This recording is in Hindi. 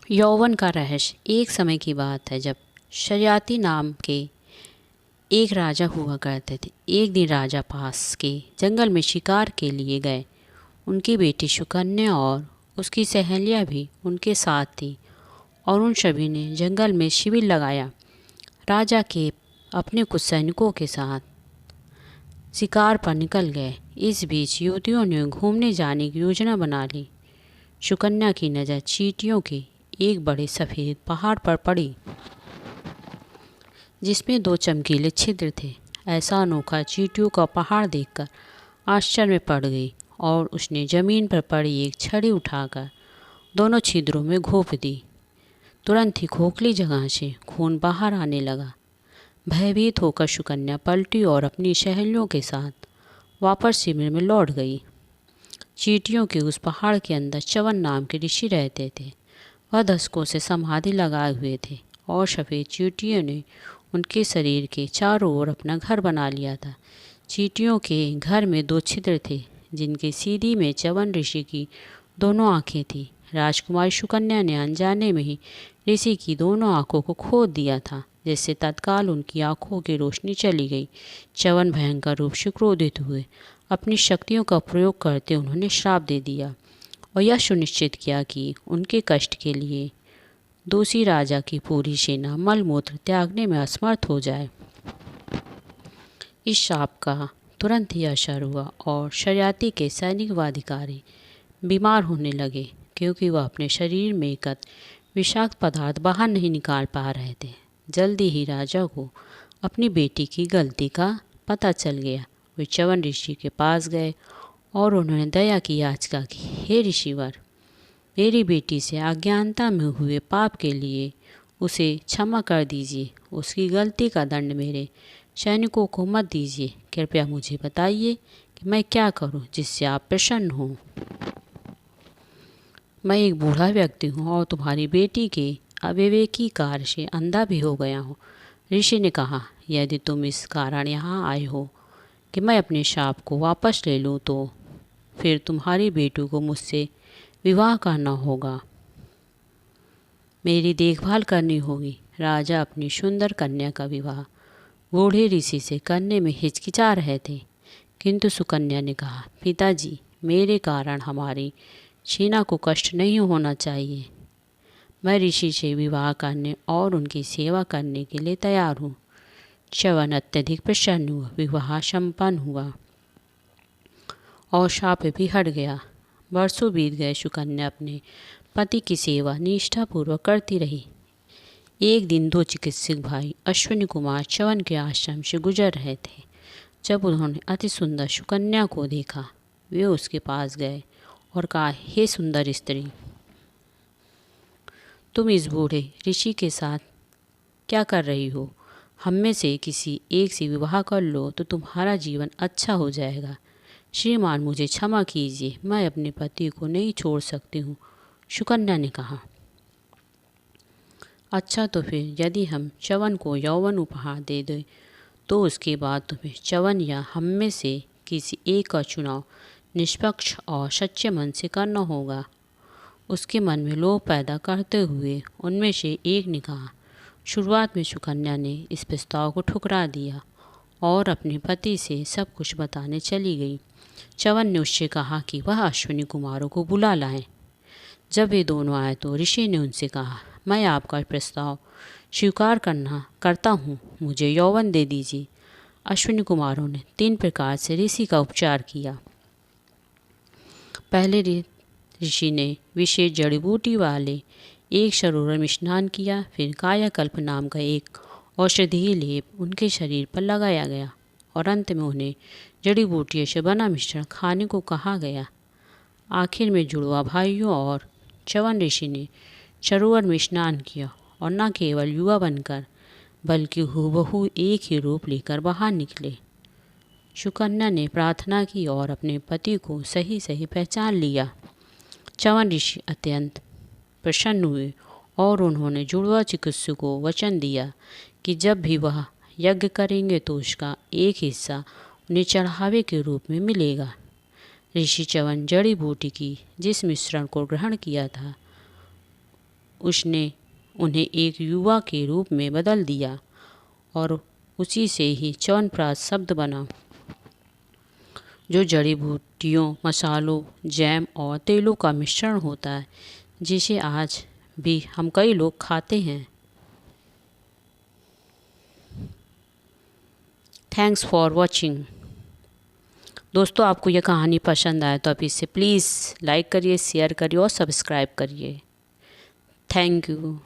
यौवन का रहस्य। एक समय की बात है जब शरियाती नाम के एक राजा हुआ करते थे। एक दिन राजा पास के जंगल में शिकार के लिए गए। उनकी बेटी सुकन्या और उसकी सहेलियां भी उनके साथ थी और उन सभी ने जंगल में शिविर लगाया। राजा के अपने कुछ सैनिकों के साथ शिकार पर निकल गए। इस बीच युवतियों ने घूमने जाने की योजना बना ली। सुकन्या की नज़र चींटियों के एक बड़े सफ़ेद पहाड़ पर पड़ी जिसमें दो चमकीले छिद्र थे। ऐसा अनोखा चींटियों का पहाड़ देखकर आश्चर्य में पड़ गई और उसने ज़मीन पर पड़ी एक छड़ी उठाकर दोनों छिद्रों में घोंप दी। तुरंत ही खोखली जगह से खून बाहर आने लगा। भयभीत होकर सुकन्या पलटी और अपनी सहेलियों के साथ वापस शिविर में लौट गई। चींटियों के उस पहाड़ के अंदर च्यवन नाम के ऋषि रहते थे। वह दशकों से समाधि लगाए हुए थे और सफ़ेद चींटियों ने उनके शरीर के चारों ओर अपना घर बना लिया था। चींटियों के घर में दो छिद्र थे जिनके सीधी में च्यवन ऋषि की दोनों आंखें थीं। राजकुमारी सुकन्या ने अनजाने में ही ऋषि की दोनों आंखों को खोद दिया था, जिससे तत्काल उनकी आंखों की रोशनी चली गई। च्यवन भयंकर रूप से क्रोधित हुए। अपनी शक्तियों का प्रयोग करते उन्होंने श्राप दे दिया और यह सुनिश्चित किया कि उनके कष्ट के लिए दोषी राजा की पूरी सेना मलमूत्र त्यागने में असमर्थ हो जाए। इस शाप का तुरंत ही असर हुआ और शरियाती के सैनिक व अधिकारी बीमार होने लगे, क्योंकि वह अपने शरीर में एकत्र विषाक्त पदार्थ बाहर नहीं निकाल पा रहे थे। जल्दी ही राजा को अपनी बेटी की गलती का पता चल गया। वे च्यवन ऋषि के पास गए और उन्होंने दया की याचना की। हे ऋषिवर, मेरी बेटी से अज्ञानता में हुए पाप के लिए उसे क्षमा कर दीजिए। उसकी गलती का दंड मेरे सैनिकों को मत दीजिए। कृपया मुझे बताइए कि मैं क्या करूं जिससे आप प्रसन्न हों। मैं एक बूढ़ा व्यक्ति हूं और तुम्हारी बेटी के अविवेकी कार्य से अंधा भी हो गया हूं। ऋषि ने कहा, यदि तुम इस कारण यहाँ आए हो कि मैं अपने शाप को वापस ले लूँ, तो फिर तुम्हारी बेटी को मुझसे विवाह करना होगा। मेरी देखभाल करनी होगी। राजा अपनी सुंदर कन्या का विवाह बूढ़े ऋषि से करने में हिचकिचा रहे थे, किंतु सुकन्या ने कहा, पिताजी, मेरे कारण हमारी सेना को कष्ट नहीं होना चाहिए। मैं ऋषि से विवाह करने और उनकी सेवा करने के लिए तैयार हूँ। च्यवन अत्यधिक प्रसन्न हुआ। विवाह संपन्न हुआ और शाप भी हट गया। वर्षों बीत गए। सुकन्या अपने पति की सेवा निष्ठापूर्वक करती रही। एक दिन दो चिकित्सक भाई अश्विनी कुमार च्यवन के आश्रम से गुजर रहे थे। जब उन्होंने अति सुंदर सुकन्या को देखा, वे उसके पास गए और कहा, हे सुंदर स्त्री, तुम इस बूढ़े ऋषि के साथ क्या कर रही हो? हम में से किसी एक से विवाह कर लो तो तुम्हारा जीवन अच्छा हो जाएगा। श्रीमान, मुझे क्षमा कीजिए, मैं अपने पति को नहीं छोड़ सकती हूँ। सुकन्या ने कहा, अच्छा, तो फिर यदि हम च्यवन को यौवन उपहार दे दें तो उसके बाद तुम्हें च्यवन या हम में से किसी एक का चुनाव निष्पक्ष और सच्चे मन से करना होगा। उसके मन में लोभ पैदा करते हुए उनमें से एक ने कहा। शुरुआत में सुकन्या ने इस प्रस्ताव को ठुकरा दिया और अपने पति से सब कुछ बताने चली गई। च्यवन ने उससे कहा कि वह अश्विनी कुमारों को बुला लाएं। जब वे दोनों आए तो ऋषि ने उनसे कहा, मैं आपका प्रस्ताव स्वीकार करता हूँ, मुझे यौवन दे दीजिए। अश्विनी कुमारों ने 3 प्रकार से ऋषि का उपचार किया। पहले ऋषि ने विशेष जड़ी बूटी वाले एक सरोवर में स्नान किया। फिर कायाकल्प नाम का एक औषधीय लेप उनके शरीर पर लगाया गया और अंत में उन्हें जड़ी बूटियों से बना मिश्रण खाने को कहा गया। आखिर में जुड़वा भाइयों और च्यवन ऋषि ने सरोवर में स्नान किया और न केवल युवा बनकर बल्कि हूबहू एक ही रूप लेकर बाहर निकले। सुकन्या ने प्रार्थना की और अपने पति को सही सही पहचान लिया। च्यवन ऋषि अत्यंत प्रसन्न हुए और उन्होंने जुड़वा चिकित्सक को वचन दिया कि जब भी वह यज्ञ करेंगे तो उसका एक हिस्सा उन्हें चढ़ावे के रूप में मिलेगा। ऋषि च्यवन जड़ी बूटी की जिस मिश्रण को ग्रहण किया था उसने उन्हें एक युवा के रूप में बदल दिया और उसी से ही च्यवनप्राश शब्द बना, जो जड़ी बूटियों, मसालों, जैम और तेलों का मिश्रण होता है, जिसे आज भी हम कई लोग खाते हैं। Thanks for watching. दोस्तों, आपको यह कहानी पसंद आए तो आप इसे प्लीज़ लाइक करिए, शेयर करिए और सब्सक्राइब करिए। Thank you.